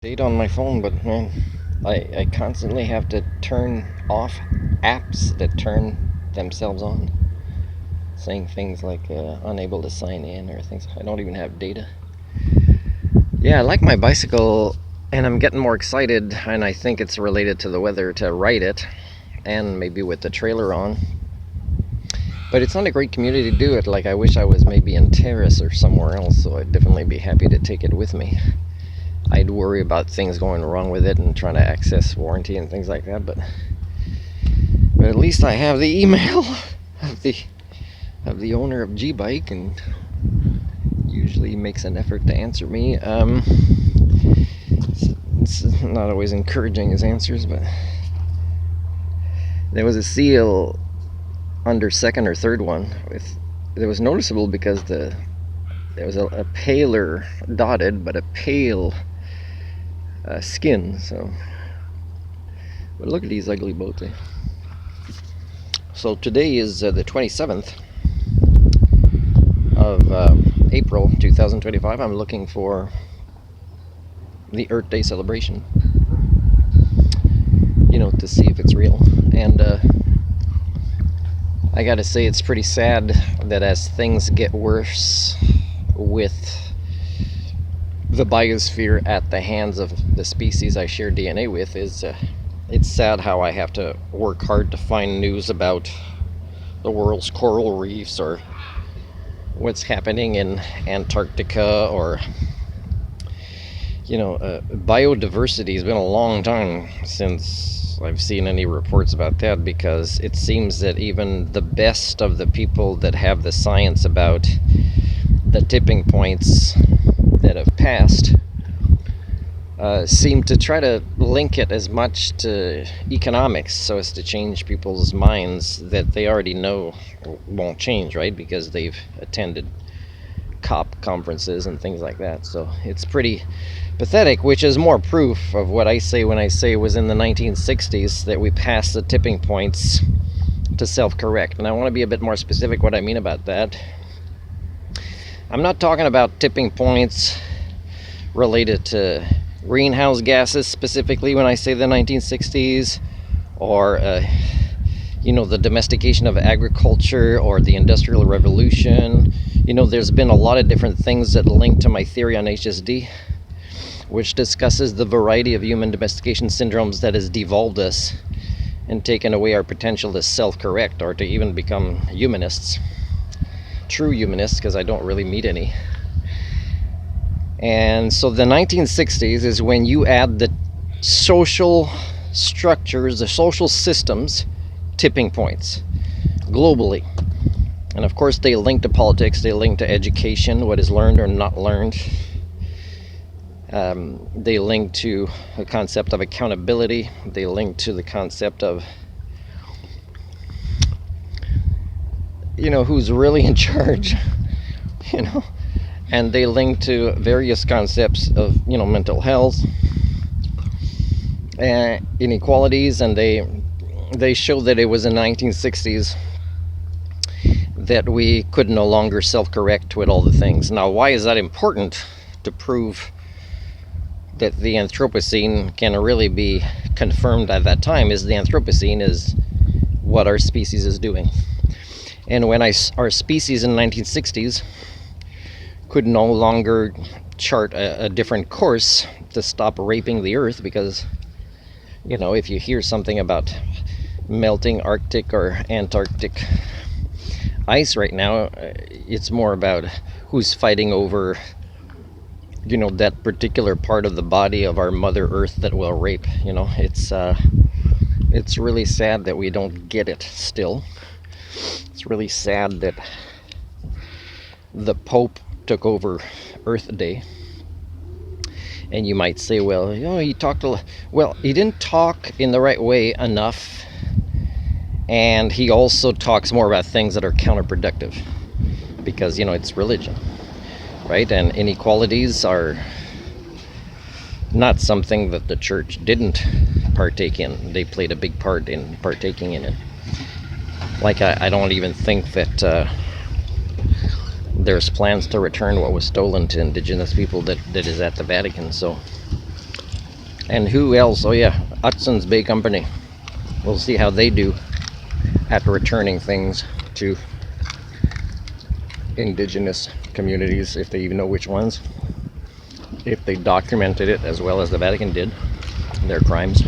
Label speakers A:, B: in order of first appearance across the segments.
A: Date on my phone, but man, I constantly have to turn off apps that turn themselves on, saying things like unable to sign in or things. I don't even have data. Yeah, I like my bicycle, and I'm getting more excited, and I think it's related to the weather to ride it, and maybe with the trailer on. But it's not a great community to do it. Like, I wish I was maybe in Terrace or somewhere else, so I'd definitely be happy to take it with me. I'd worry about things going wrong with it and trying to access warranty and things like that, but at least I have the email of the owner of G-Bike, and usually makes an effort to answer me. It's not always encouraging, his answers, but there was a seal under second or third one that was noticeable because there was a paler dotted, but a pale skin. So, but look at these ugly boats. So today is the 27th of April 2025. I'm looking for the Earth Day celebration, to see if it's real. And I gotta say, it's pretty sad that as things get worse with the biosphere at the hands of the species I share DNA with, it's sad how I have to work hard to find news about the world's coral reefs or what's happening in Antarctica, or biodiversity. Has been a long time since I've seen any reports about that, because it seems that even the best of the people that have the science about the tipping points that have passed seem to try to link it as much to economics, so as to change people's minds that they already know won't change, right? Because they've attended COP conferences and things like that. So it's pretty pathetic, which is more proof of what I say when I say it was in the 1960s that we passed the tipping points to self-correct. And I want to be a bit more specific what I mean about that. I'm not talking about tipping points related to greenhouse gases specifically when I say the 1960s, or the domestication of agriculture or the Industrial Revolution. There's been a lot of different things that link to my theory on HSD, which discusses the variety of human domestication syndromes that has devolved us and taken away our potential to self-correct or to even become humanists. True humanists, because I don't really meet any. And so the 1960s is when you add the social structures, the social systems, tipping points globally. And of course they link to politics, they link to education, what is learned or not learned. They link to the concept of accountability. They link to the concept of who's really in charge, and they link to various concepts of mental health and inequalities. And they show that it was in the 1960s that we could no longer self-correct with all the things. Now, why is that important to prove that the Anthropocene can really be confirmed at that time? Is the Anthropocene is what our species is doing. And when our species in the 1960s could no longer chart a different course to stop raping the earth, because if you hear something about melting Arctic or Antarctic ice right now, it's more about who's fighting over that particular part of the body of our Mother Earth that will rape. It's really sad that we don't get it still. It's really sad that the Pope took over Earth Day. And you might say, well, he talked he didn't talk in the right way enough, and he also talks more about things that are counterproductive, because it's religion, right? And inequalities are not something that the church didn't partake in. They played a big part in partaking in it. Like, I don't even think that there's plans to return what was stolen to indigenous people that is at the Vatican. So And who else? Oh yeah, Hudson's Bay Company. We'll see how they do at returning things to indigenous communities, if they even know which ones, if they documented it as well as the Vatican did, their crimes,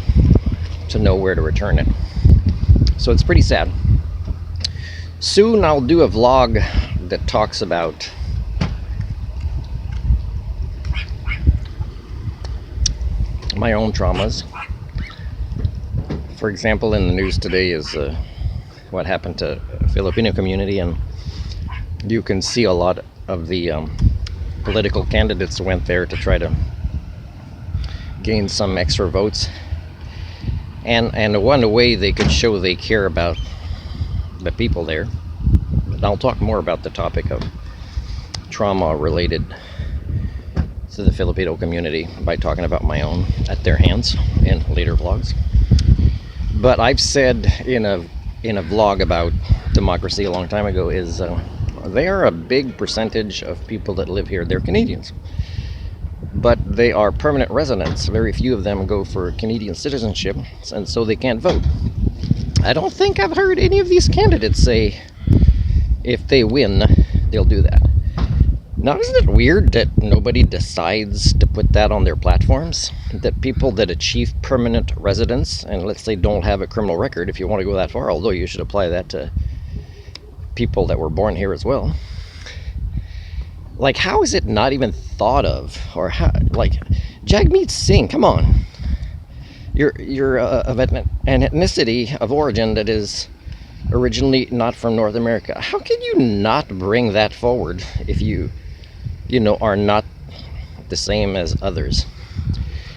A: to know where to return it. So it's pretty sad. Soon I'll do a vlog that talks about my own traumas. For example, in the news today is what happened to a Filipino community, and you can see a lot of the political candidates went there to try to gain some extra votes, and one way they could show they care about the people there. And I'll talk more about the topic of trauma related to the Filipino community by talking about my own at their hands in later vlogs. But I've said in a vlog about democracy a long time ago is they are a big percentage of people that live here. They're Canadians, but they are permanent residents. Very few of them go for Canadian citizenship, and so they can't vote. I don't think I've heard any of these candidates say if they win, they'll do that. Now, isn't it weird that nobody decides to put that on their platforms? That people that achieve permanent residence, and let's say don't have a criminal record, if you want to go that far, although you should apply that to people that were born here as well. Like, how is it not even thought of? Or how, like, Jagmeet Singh, come on. You're of an ethnicity of origin that is originally not from North America. How can you not bring that forward if you are not the same as others?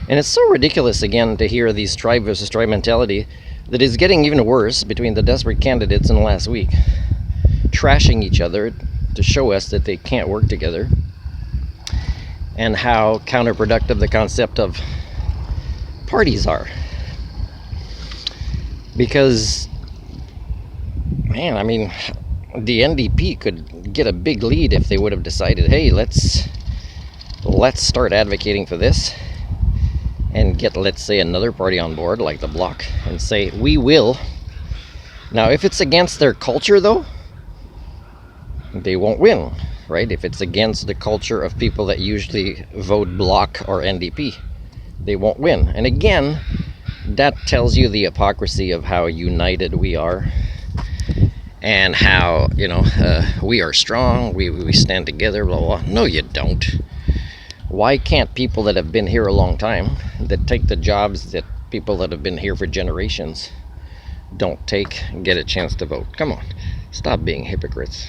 A: And it's so ridiculous, again, to hear these tribe versus tribe mentality that is getting even worse between the desperate candidates in the last week, trashing each other to show us that they can't work together, and how counterproductive the concept of parties are. Because, man, I mean, the NDP could get a big lead if they would have decided, hey, let's start advocating for this, and get, let's say, another party on board like the Bloc, and say we will. Now, if it's against their culture, though, they won't win, right? If it's against the culture of people that usually vote Bloc or NDP, they won't win. And again, that tells you the hypocrisy of how united we are, and how, we are strong, we stand together, blah, blah. No, you don't. Why can't people that have been here a long time, that take the jobs that people that have been here for generations don't take, get a chance to vote? Come on, stop being hypocrites.